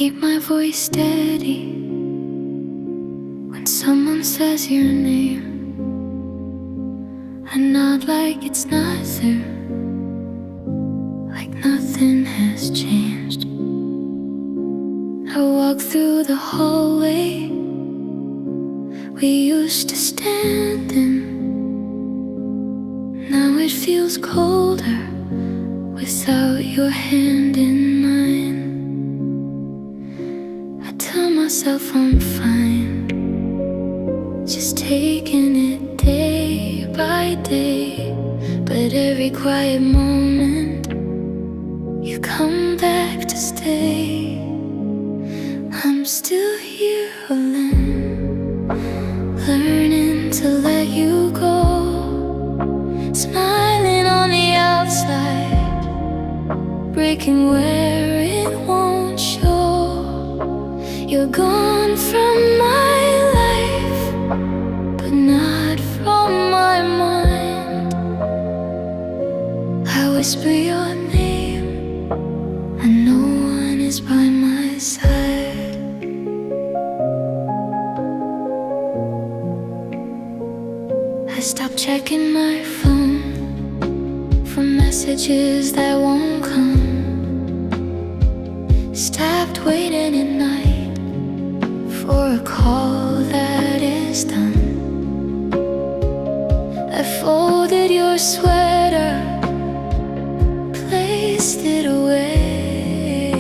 keep my voice steady when someone says your name. I nod like it's not there, like nothing has changed. I walk through the hallway we used to stand in. Now it feels colder without your hand in mine. I tell myself I'm fine, just taking it day by day. But every quiet moment you come back to stay. I'm still here alone, learning to let you go. Smiling on the outside, breaking where it won't show. You're gone from my life, but not from my mind. I whisper your name, and no one is by my side. I stop checking my phone for messages that won't come. Stopped waiting at night for a call that is done. I folded your sweater, placed it away,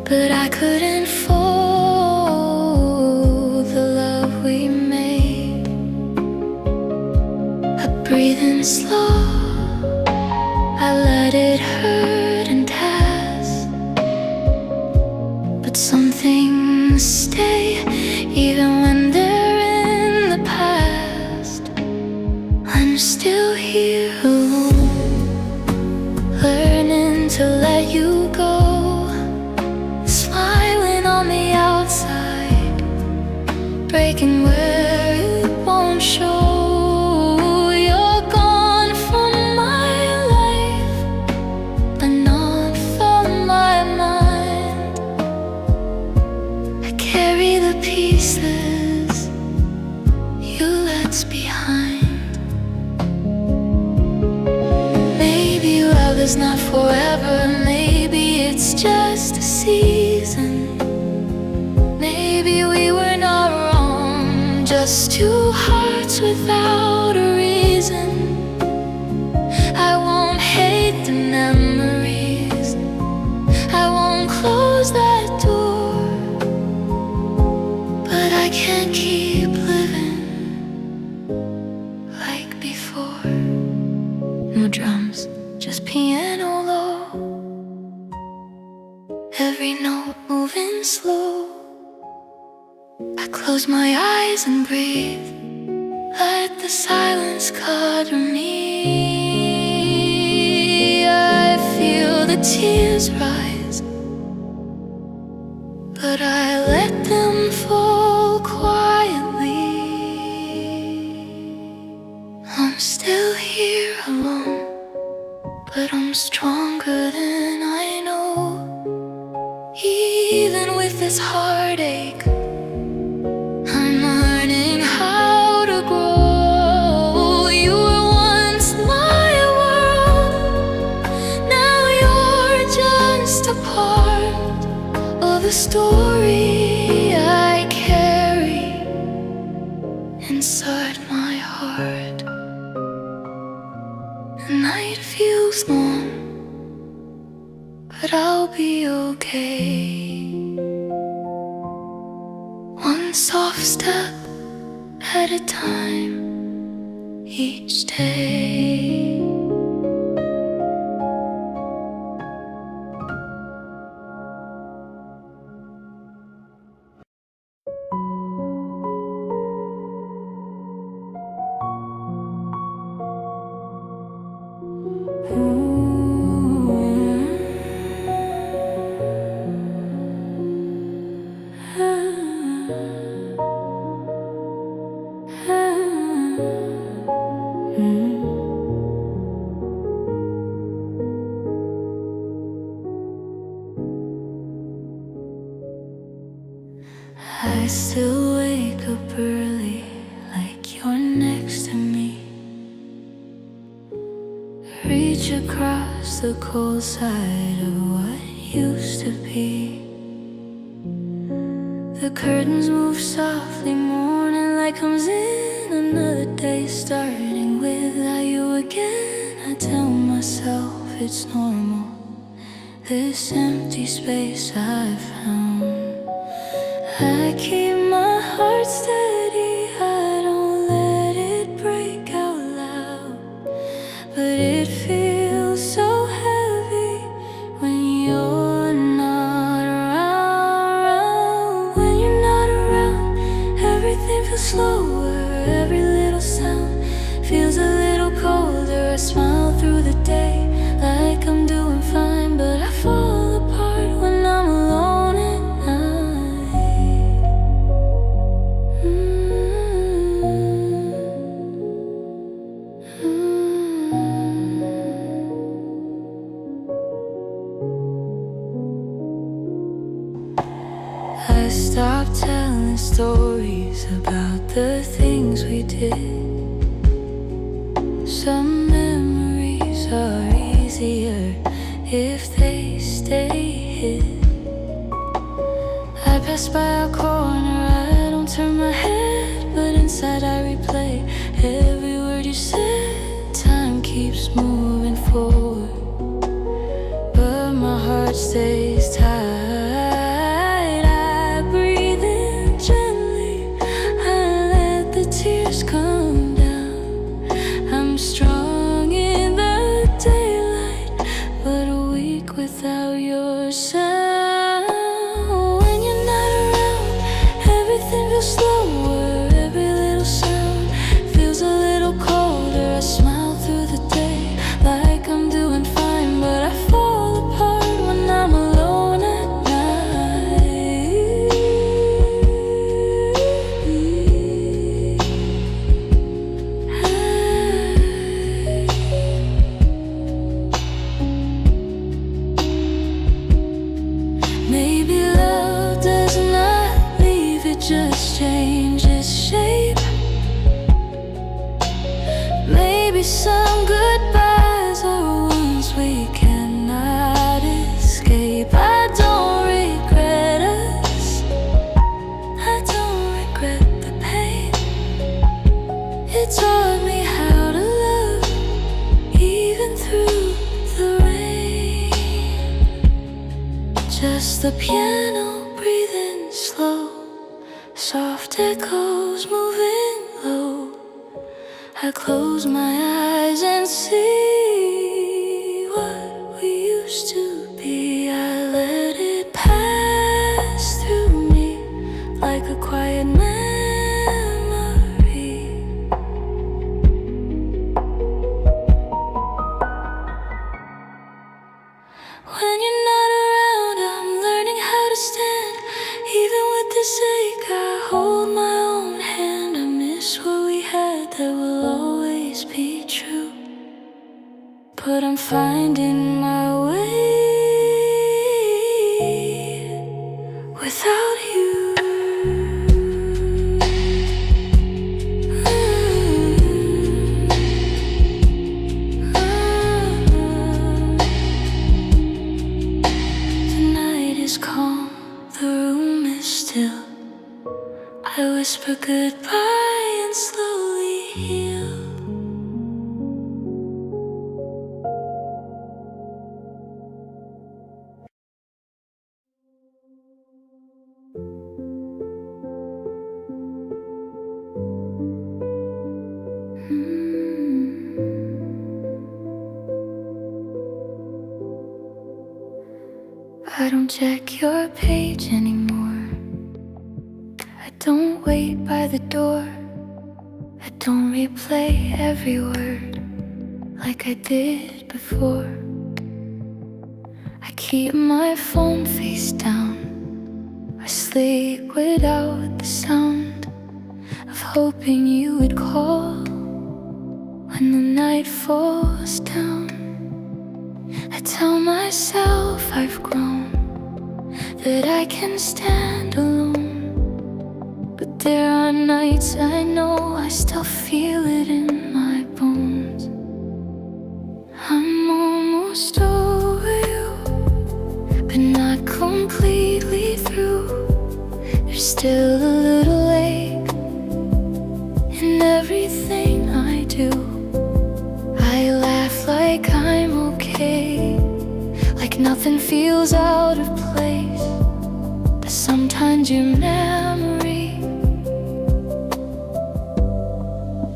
but I couldn't fold the love we made. I breathe in slow, I let it hurt and pass, but some things stay even when they're in the past. I'm still here alone, learning to let you go. Smiling on the outside, breaking where it won't show. You're gone from my life, but not from my mind. I carry the pieces you left behind. Maybe love is not forever, maybe it's just a season. Maybe we were not wrong, just two hearts without a reason. I won't hate the memories, I won't close that door, but I can't keep living like before. No drums, just piano low, every note moving slow. I close my eyes and breathe, let the silence cover me. I feel the tears rise, but I let them fall quietly. I'm still here alone, but I'm stronger than I know. Even with this heartache, I'm learning how to grow. You were once my world, now you're just a part of a story I carry inside my heart. The night feels long, but I'll be okay. One soft step at a time each day. I still wake up early, like you're next to me. Reach across the cold side of what used to be. The curtains move softly, morning light comes in, another day starting without you again. I tell myself it's normal, this empty space I found. I keep my heart steady, I don't let it break out loud. But it feels so heavy when you're not around. When you're not around, everything feels slower. Every little sound feels a little colder. I smile through the day like I'm doing fine, but I fall apart when I'm alone at night. I stopped telling stories about the things we did. Some memories are easier if they stay hid. I pass by a corner, I don't turn my head, but inside I replay every word you said. Time keeps moving forward, but my heart stays tight. I breathe in gently, I let the tears come down. I'm strong in the daylight, but weak without your sound. When you're not around, everything feels slower. Every little sound feels a little colder. I smile through the day like I'm doing fine, but I fall apart when I'm alone at night. Maybe love does not leave, it just changes shape. Maybe some goodbyes are ones we cannot escape. I don't regret us, I don't regret the pain. It taught me how to love, even through the rain. Just the piano breathing slow, soft echoes moving low. I close my eyes and see what we used to be. I let it pass through me like a quiet memory. When you're not around, I'm learning how to stand. Even with this ache, I hold my own hand. I miss what we had, that will always be true. But I'm finding my way without you. The night is calm, the room is still. I whisper goodbye and slowly heal. I don't check your page anymore. I don't wait by the door. I don't replay every word like I did before. I keep my phone face down. I sleep without the sound of hoping you would call when the night falls down. I tell myself I've grown, that I can stand alone, There are nights I know I still feel it in my bones. I'm almost over you, but not completely through. There's still a little ache in everything I do. I laugh like I'm okay, like nothing feels out of place. But sometimes your memory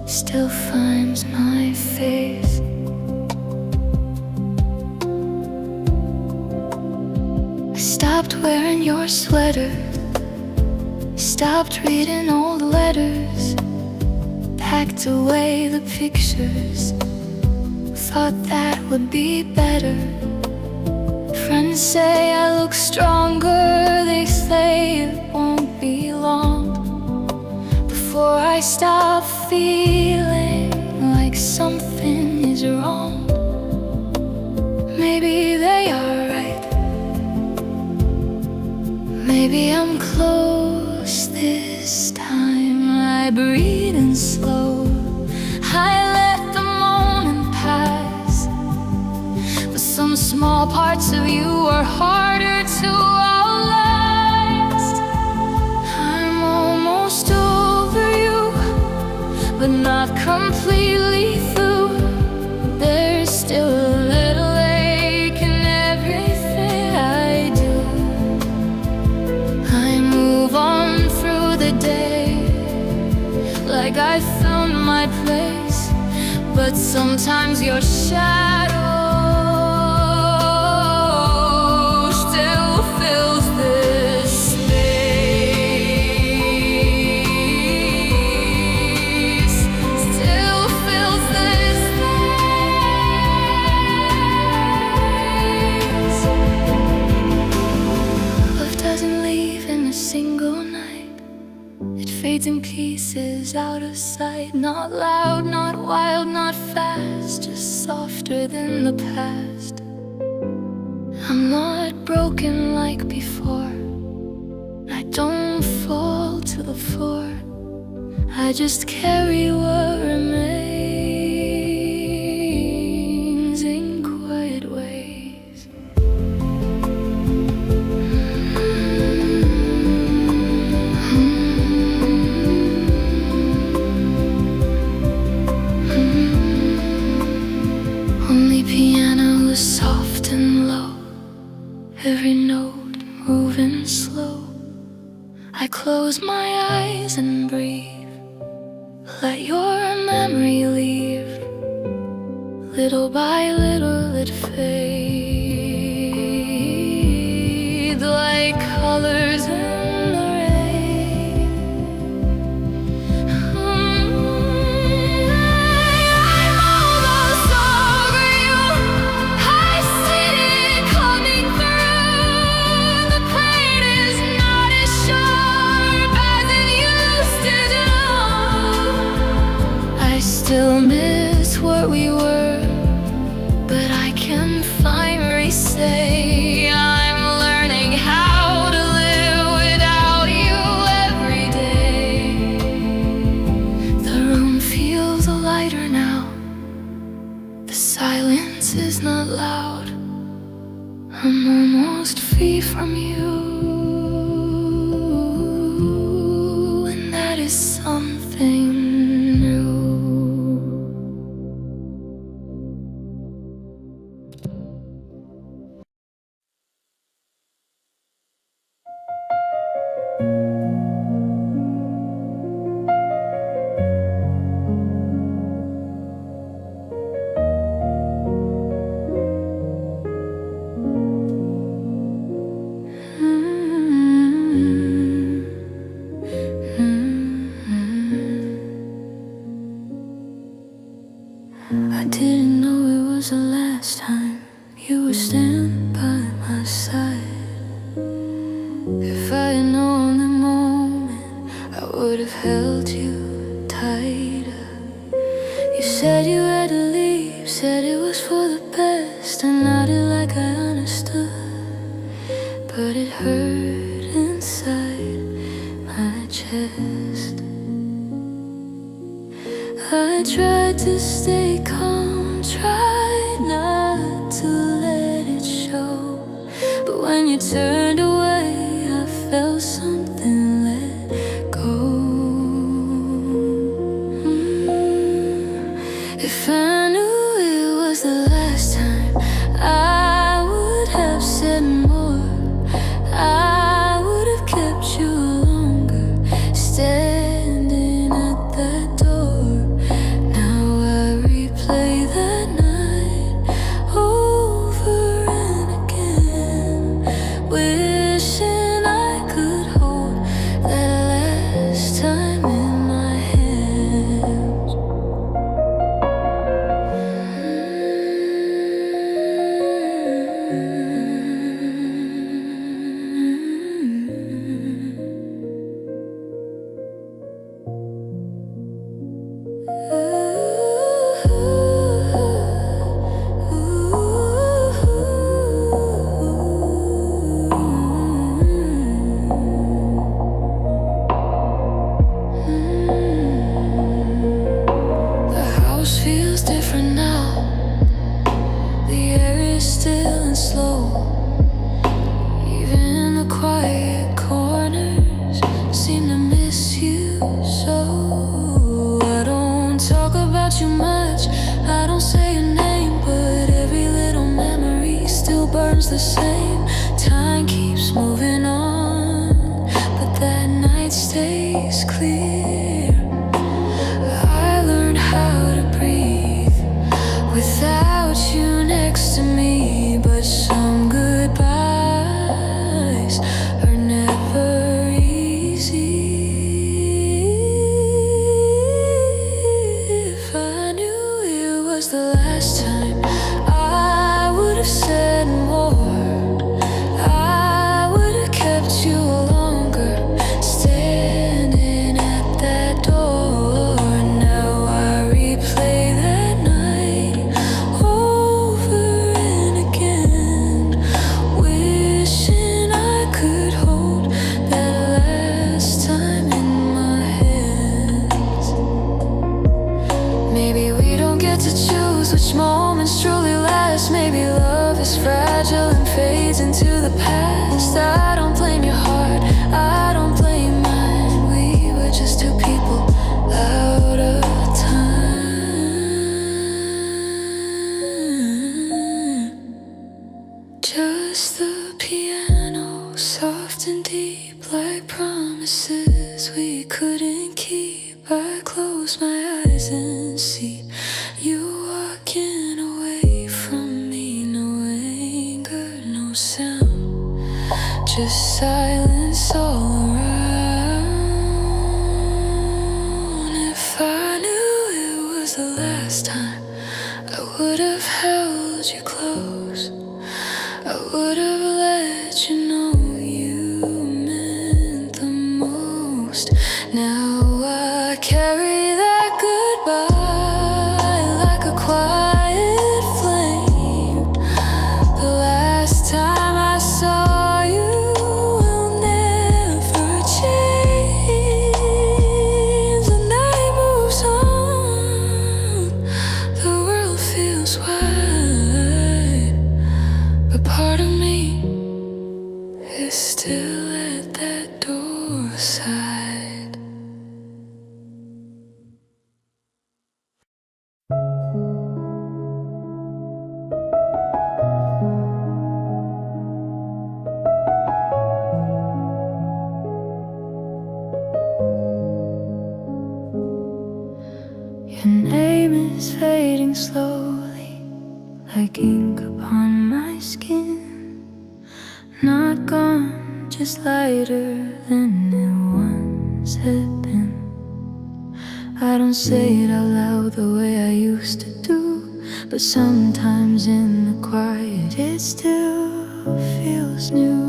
still finds my face. I stopped wearing your sweater, stopped reading old letters, packed away the pictures, thought that would be better. Friends say I look stronger, they say it won't be long before I stop feeling like something is wrong. Maybe they are right, maybe I'm close this time. I breathe in slow, I let the moment pass, but some small parts of you are harder to outlast. I'm almost over you, but not completely through. There's still a little ache in everything I do. I move on through the day like I found my place, but sometimes your shadow still fills this space, still fills this space. Love doesn't leave in a single night, it fades in pieces out of sight. Not loud, not wild, not fast, just softer than the past. I'm not broken like before, I don't fall to the floor. I just carry what remains in quiet ways. Only piano is soft and low, every note moving slow. I close my eyes and breathe, let your memory leave. Little by little it fades like colors in the rain. I'm almost over you, I see it coming through. The pain is not as sharp as it used to do. I still miss what we were, but I can finally say I'm learning how to live without you every day. The room feels lighter now, the silence is not loud. I'm almost free from you, and that is something new. I didn't know it was the last time you would stand by my side. If I had known the moment, I would have held you tighter. You said you had to leave, said it was for the best. I nodded like I understood, but it hurt inside my chest. stay calm, try not to let it show. But when you turned away, I felt something let go. If I knew it was the last time, I would have said more. I would have kept you longer, standing at that door. Now I replay that night over and again, wishing I could hold that last time in my hands. The house feels different now. The air is still and slow. Even the quiet corners seem to miss you so. I don't talk about you much, I don't say your name, but every little memory still burns the same. Time keeps moving on, but that night stays clear. I learned how to breathe without you next to me, but some goodbyes are never easy. If I knew it was the last time, I would have said more. I would have kept you longer, standing at that door. Now I replay that night over and again, wishing I could hold that last time in my hands. Maybe we don't get to choose which moments truly last. Maybe love is fragile and fades into the past. I don't blame your heart, I don't blame mine. We were just two people out of time. Just the piano, soft and deep, like promises we couldn't keep. I close my eyes and see you walking away from me. No anger, no sound, just silence all around. If I knew it was the last time, I would have held you close. I would have let you know you meant the most. Now I carry that goodbye like a quiet flame. The last time I saw you will never change. The night moves on, the world feels wide, but part of me is still at that door side. Your name is fading slowly, like ink upon my skin. Not gone, just lighter than it once had been. I don't say it out loud the way I used to do, but sometimes in the quiet it still feels new.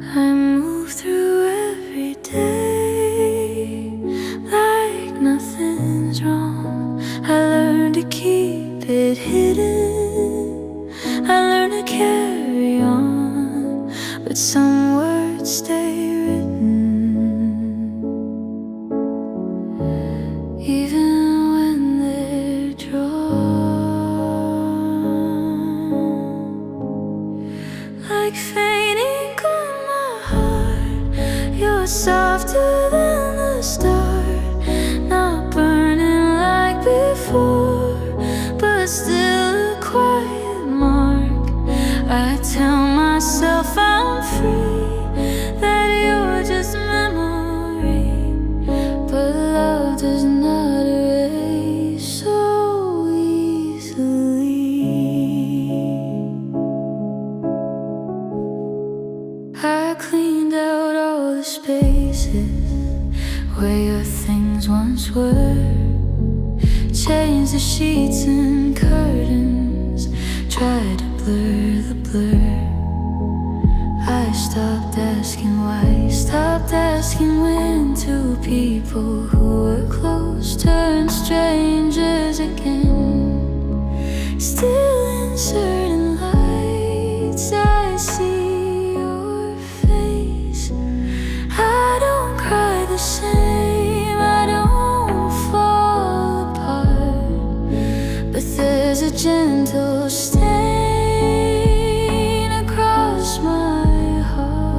I move through every day like nothing's wrong. I learn to keep it hidden, I learn to carry on, but some words stay written. still a quiet mark. I tell myself I'm free, that you're just memory, but love does not erase so easily. I cleaned out all the spaces where your things once were, changed the sheets and curtains, tried to blur the blur. I stopped asking why, stopped asking when. Two people who were close turned strangers again. Still in certain lights I see your face. I don't cry the same, I don't fall apart, but there's a gentle stain across my heart,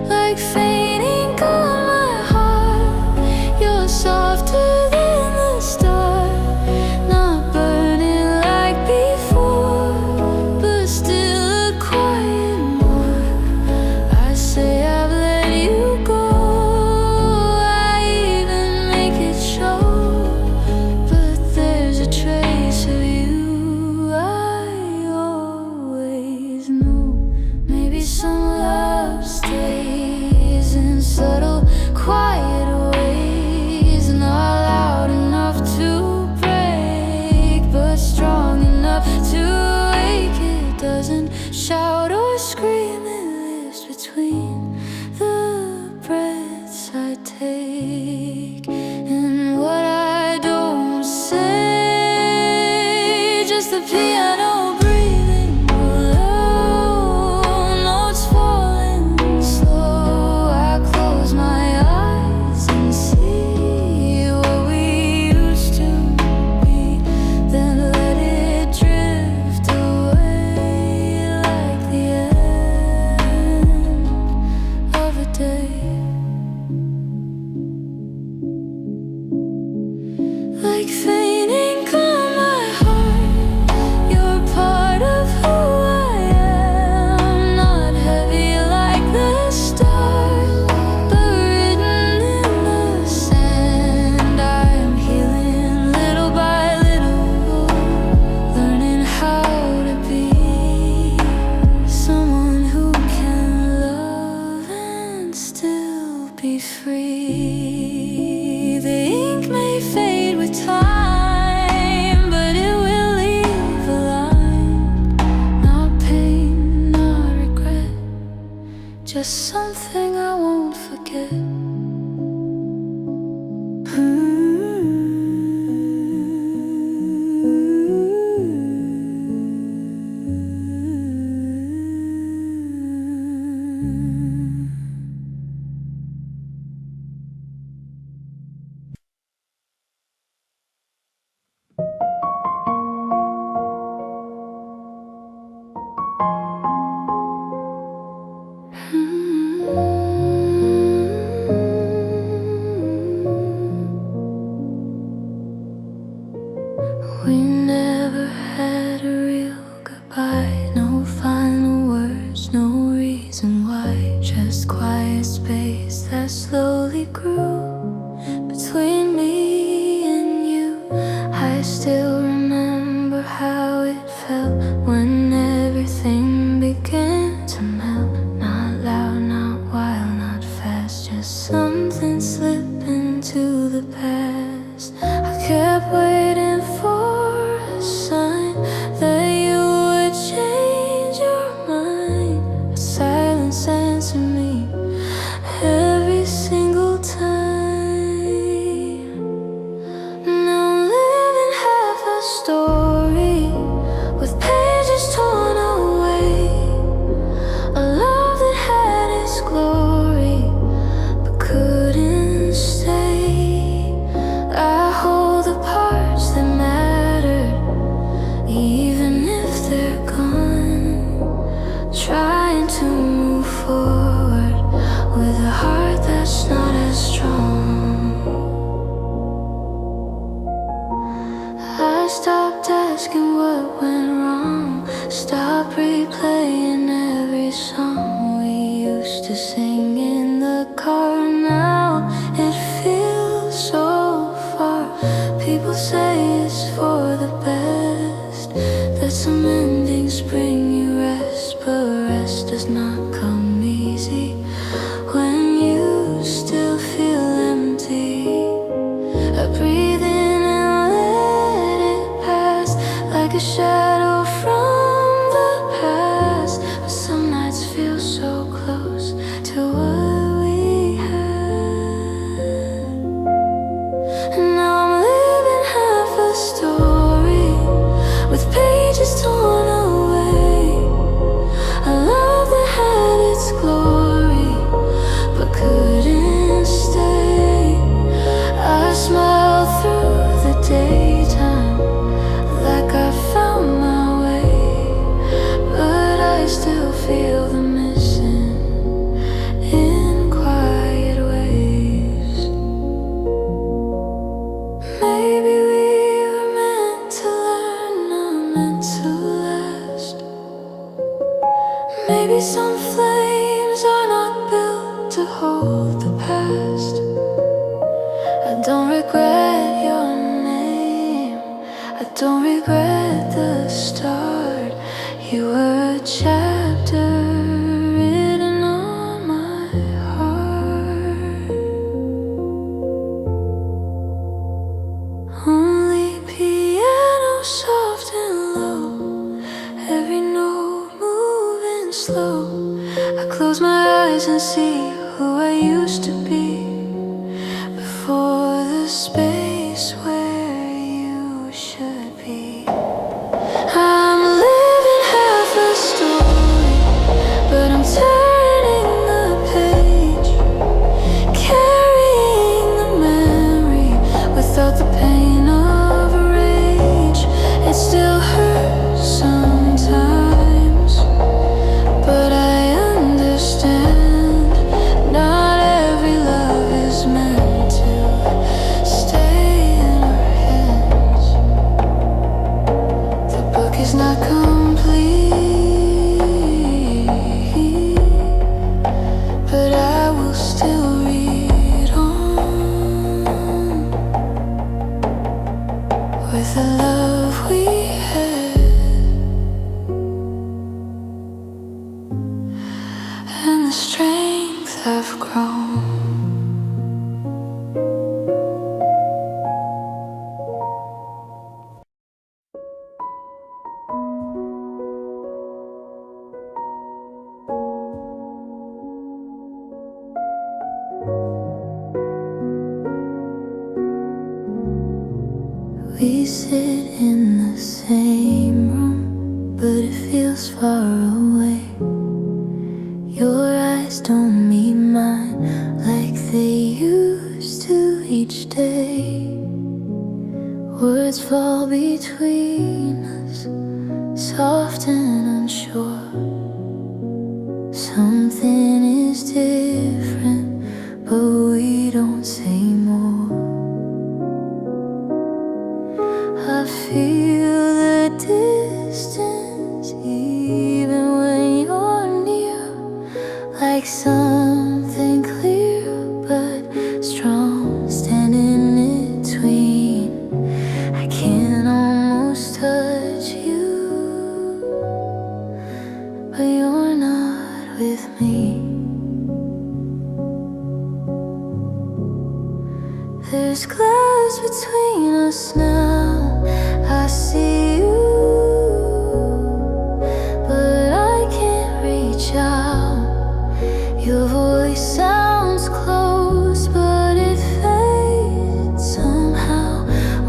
like faint ink on my heart. You're softer than the start, not burning like before, but still a quiet mark. I say I've let you go, I even make it show, but there's a trace of you I always knew. Maybe some love stays in subtle, quiet ways, not loud enough to break, but strong enough to wake. It doesn't shout or scream, it lives between the breaths I take and what I don't say. Just the piano breathing low, notes falling slow. I close my eyes and see what we used to be, then let it drift away like the end of a day. Like faint ink on my heart, you're part of who I am, not heavy like the stars, but written in the sand. I am healing little by little, learning how to be someone who can love and still be free. The ink may fade with time, but it will leave a line. Not pain, not regret, just something I won't forget. We never had a real goodbye, no final words, no reason why, just quiet space that slowly grew between me and you. I still remember how it felt when everything began to melt. Not loud, not wild, not fast, just something slipped into the past. I kept waiting for a sign that you would change your mind, but silence answered me every single time. Now I'm living half a story with pages torn away, a love that had its glory but couldn't stay. I hold the parts that stopped asking what went wrong. Stop replaying every song we used to sing in the car. Now it feels so far. People say it's for the best, that some endings bring you rest, but rest does not come easy when you still feel empty. I breathe in and let it pass, like a shadow from the past. But some nights feel so close to what we had. And now I'm living half a story, with pages torn away. A love that had its glory, but couldn't stay. I smile through the daytime, like I found my way, but I still feel the missing in quiet waves. Maybe we were meant to learn, not meant to last. Maybe some flames are not built to hold the past. I don't regret your name, I don't regret the start. You were a chapter written on my heart. Only piano, soft and low, every note moving slow. I close my eyes and see who I used to be, before the space where you should be. I'm living half a story, but I'm turning the page, carrying the memory without the pain of rage. It still hurts sometimes, but I understand. Not every love is meant to stay in our hands. The book is not complete, but I will still read on with the love we had and the strength I've grown. We sit in the same room, but it feels far away. Your eyes don't meet mine like they used to each day. Words fall between us, soft and unsure. Something is different, but we don't say more. I feel the distance even when you're near, like something clear but strong standing in between. I can almost touch you, but you're not with me. There's glass between us now. I see you, but I can't reach out. Your voice sounds close, but it fades somehow.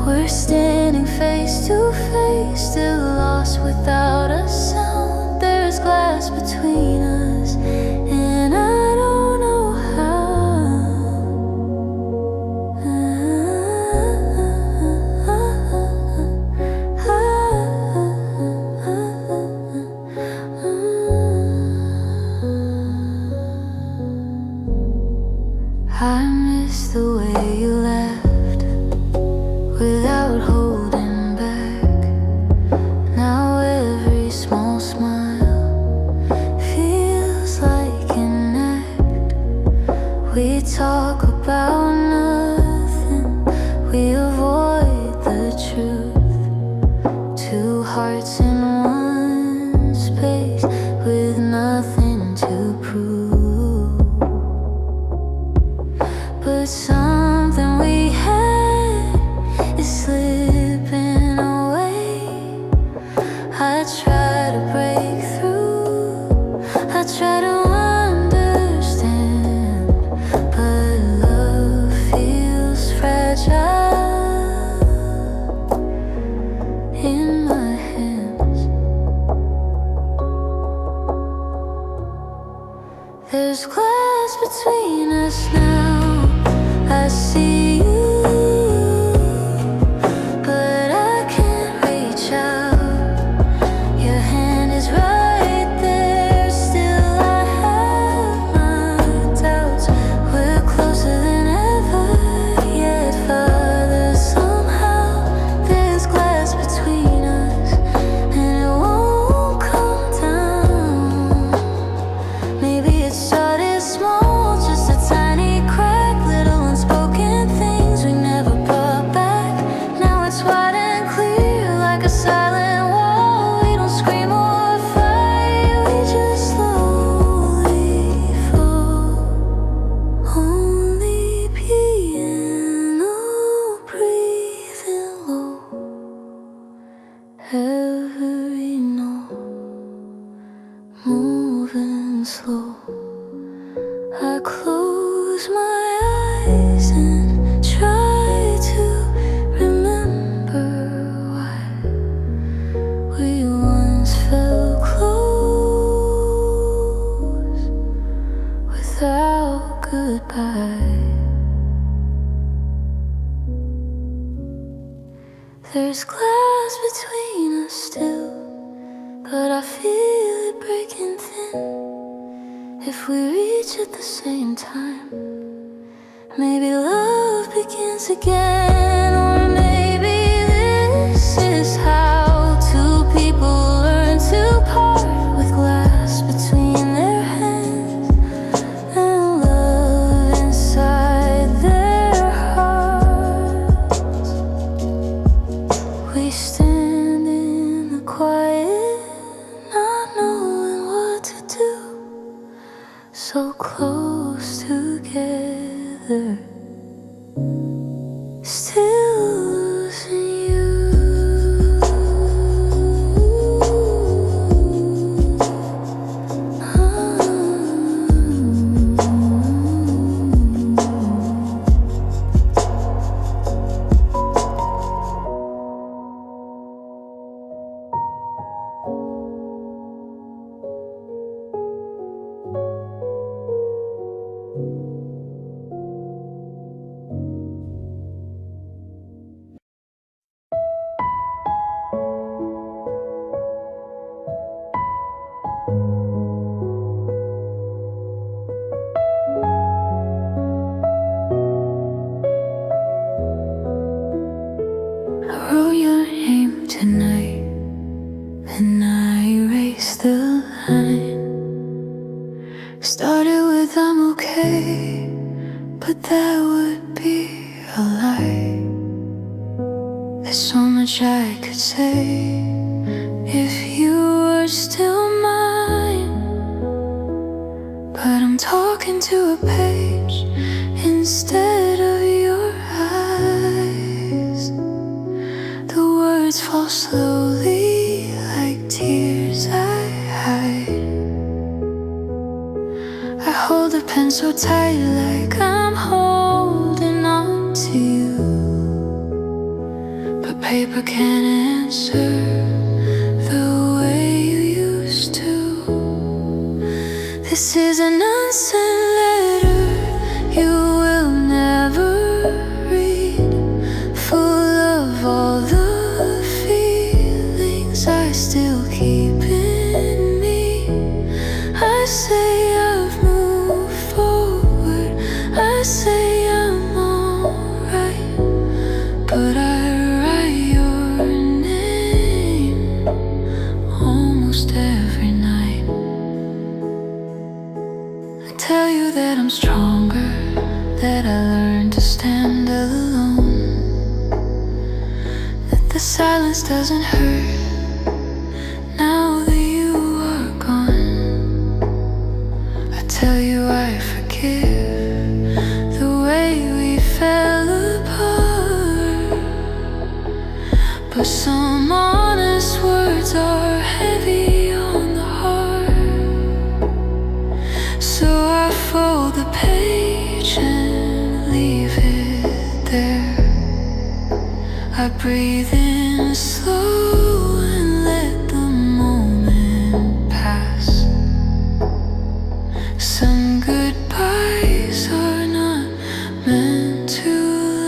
We're standing face to face, still lost without a sound. There's glass between us, and I don't know how. I miss the way you left without holding back. slow. I close my eyes and try to remember why we once felt close without goodbye. There's glass between us still, but I feel it breaking thin. If we reach at the same time, maybe love begins again. Or maybe this is how two people learn to part, with glass between their hands and love inside their hearts. We stand in the quiet, not knowing what to do, so close together, still losing you. I wrote your name tonight, and I erased the line. Started with I'm okay, but that would be a lie. There's so much I could say if you were still mine, but I'm talking to a page instead of your eyes. The words fall slowly like tears I hide. I hold the pen so tight like I'm holding on to you, but paper can't answer the way you used to. This is an unsent letter you will never read, full of all the feelings I still keep in me. I say I've moved forward, I say I'm alright, but I write your name almost every night. I tell you that I'm stronger, that I learned to stand alone, that the silence doesn't hurt now that you are gone. I tell you I forgive the way we fell apart, but some honest words are heavy on the heart. So I fold the page and leave it there. I breathe in slow and let the moment pass. Some goodbyes are not meant to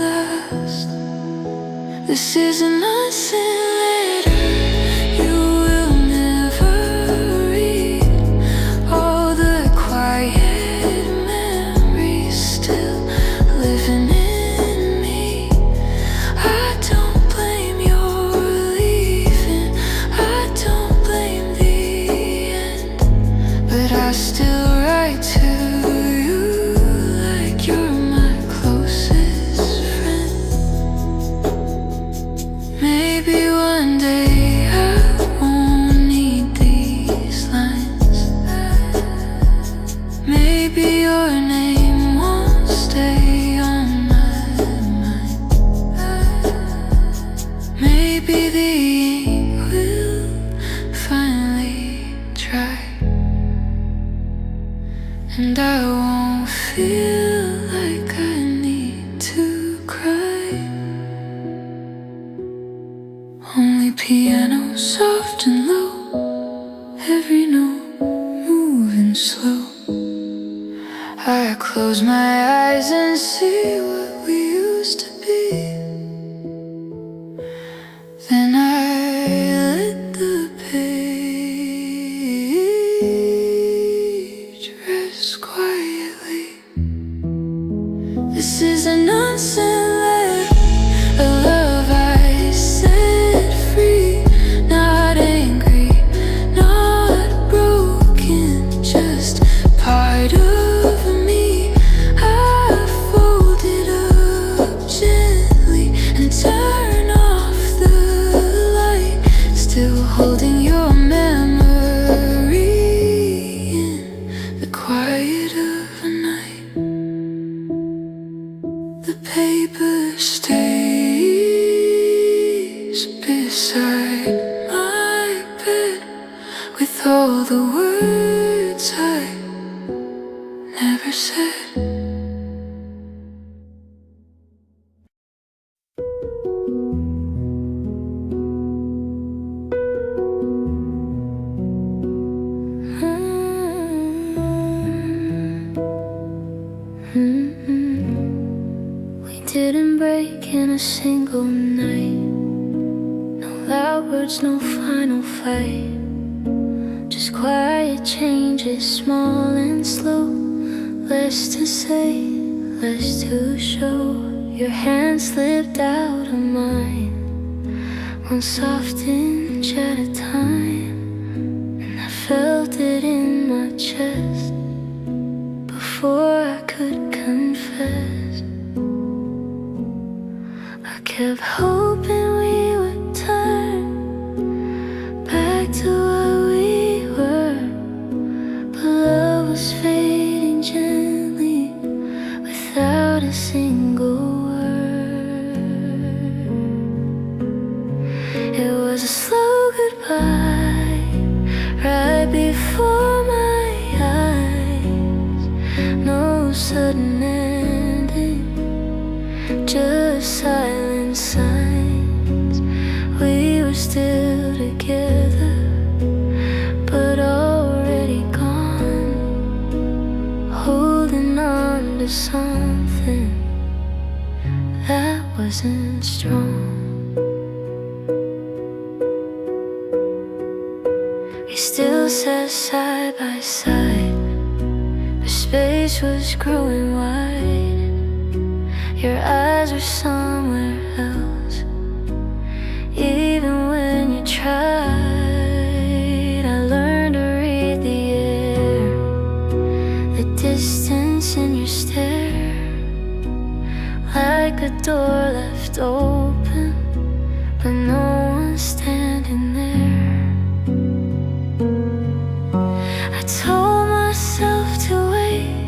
last. This is an unsent letter you will never read. All the quiet memories still living in me. I don't blame your leaving, I don't blame the end, but I still write to you like you're my closest friend. Maybe one Only piano, soft and low, every note moving slow. I close my eyes and see what we used to be. Then I let the page rest quietly. This is an unsent letter, a love I set free. Not angry, not broken, just part of me. I fold it up gently and turn off the light, still holding your memory in the quiet of a night. The paper stays beside my bed with all the words I never said. We didn't break in a single night. No loud words, no final fight. Just quiet changes, small and slow. Less to say, less to show. Your hand slipped out of mine, one soft inch at a time, and I felt it in my chest before I could confess. I kept hoping we would turn back to what we were, but love was fading gently without a single word. It was a slow goodbye right before my eyes. No sudden ending, just silent signs. We were still together, but already gone, holding on to something that wasn't strong. We still sat side by side, the space was growing wide. Your eyes were somewhere else, even when you tried. I learned to read the air, the distance in your stare, like a door left open, but no one's standing there. I told myself to wait,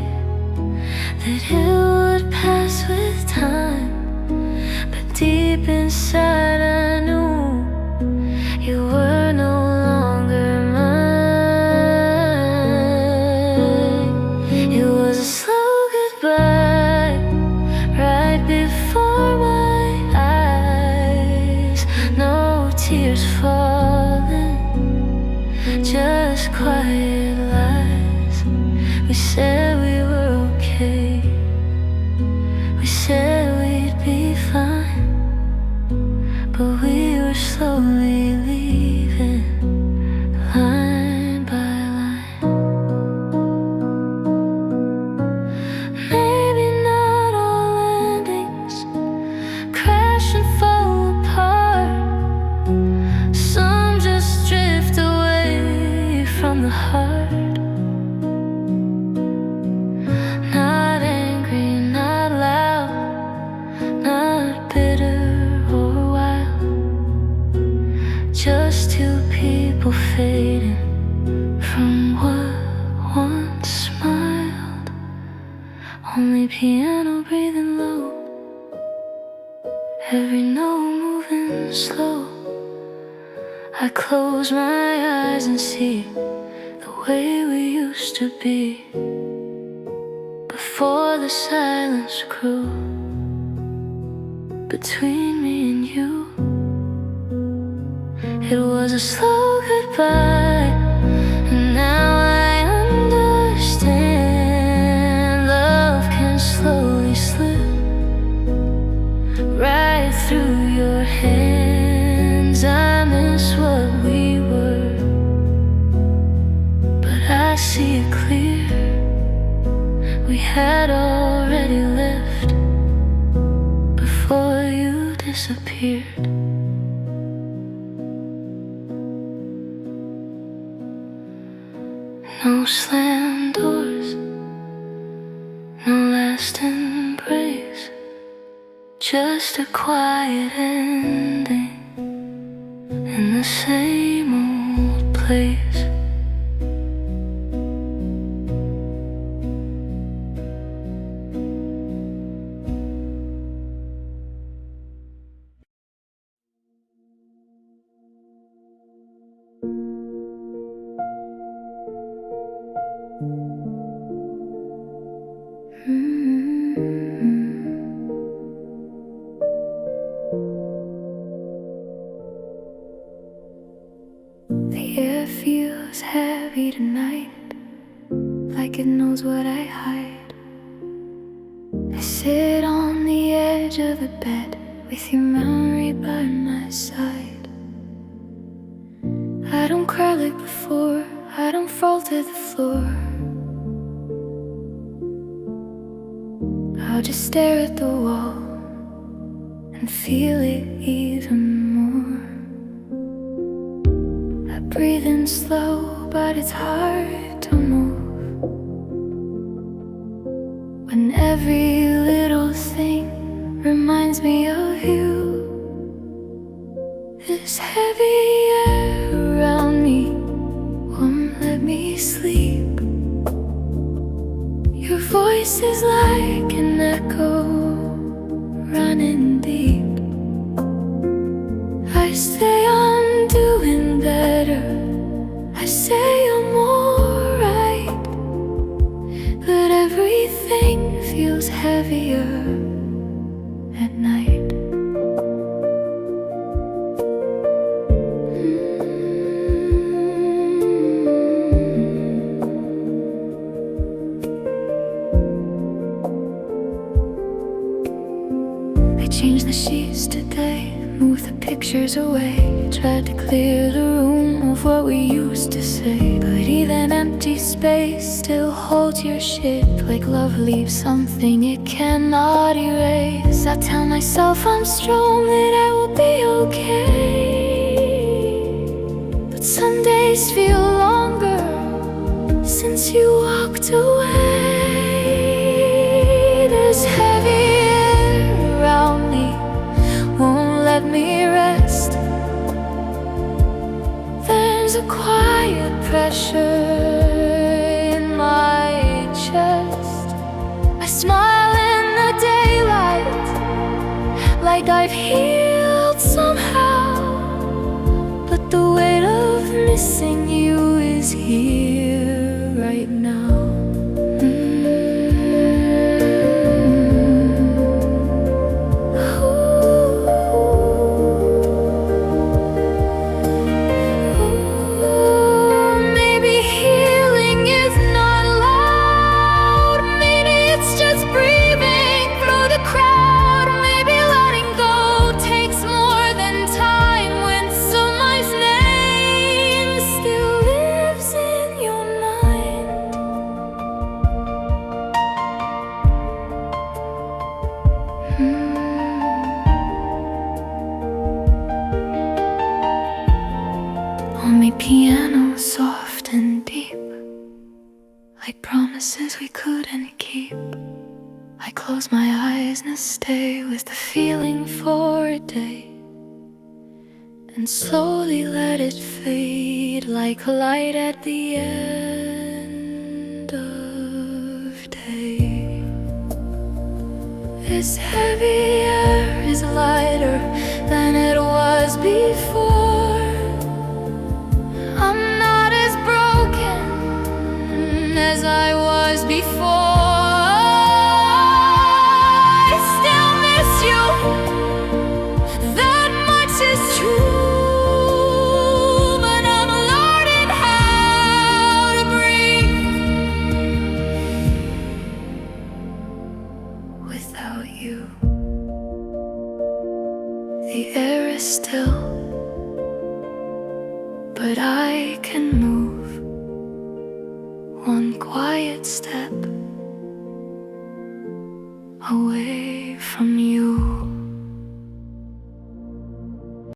that it would pass with time, but deep inside I knew you were no longer mine. It was a slow goodbye right before my eyes. No tears falling, just quiet lies. We said we were okay, we said we'd be fine, but we were slowly leaving, line by line. Maybe not all endings crash and fall apart. Some just drift away from the heart. Not angry, not loud, not bitter or wild, just two people fading from what once smiled. Only piano breathing low, every note moving slow. I close my eyes and see the way we used to be, before the silence grew between me and you. It was a slow goodbye, and now I understand. Love can slowly slip right through your hands. I miss what we were, but I see it clear. We had already left before you disappeared. No slammed doors, no last embrace, just a quiet ending in the same old place. The air feels heavy tonight, like it knows what I hide. I sit on the edge of the bed with your memory by my side. I don't cry like before, I don't fall to the floor. I'll just stare at the wall and feel it even more. I breathe in slow, but it's hard to move when every little thing reminds me of you. This heavy air around me won't let me sleep. Your voice is like an echo running deep. I say I'm doing better, I say I'm alright, but everything feels heavier at night. Changed the sheets today, moved the pictures away, tried to clear the room of what we used to say. But even empty space still holds your shit, like love leaves something it cannot erase. I tell myself I'm strong, that I will be okay, but some days feel longer since you walked away. There's heavy around me, won't let me rest. There's a quiet pressure in my chest. I smile in the daylight, like I've healed somehow, but the weight of missing you is here right now. Only piano, soft and deep, like promises we couldn't keep. I close my eyes and stay with the feeling for a day, and slowly let it fade like light at the end of day. This heavy air is lighter than it was before. I'm not as broken as I was before. I still miss you, that much is true. I can move one quiet step.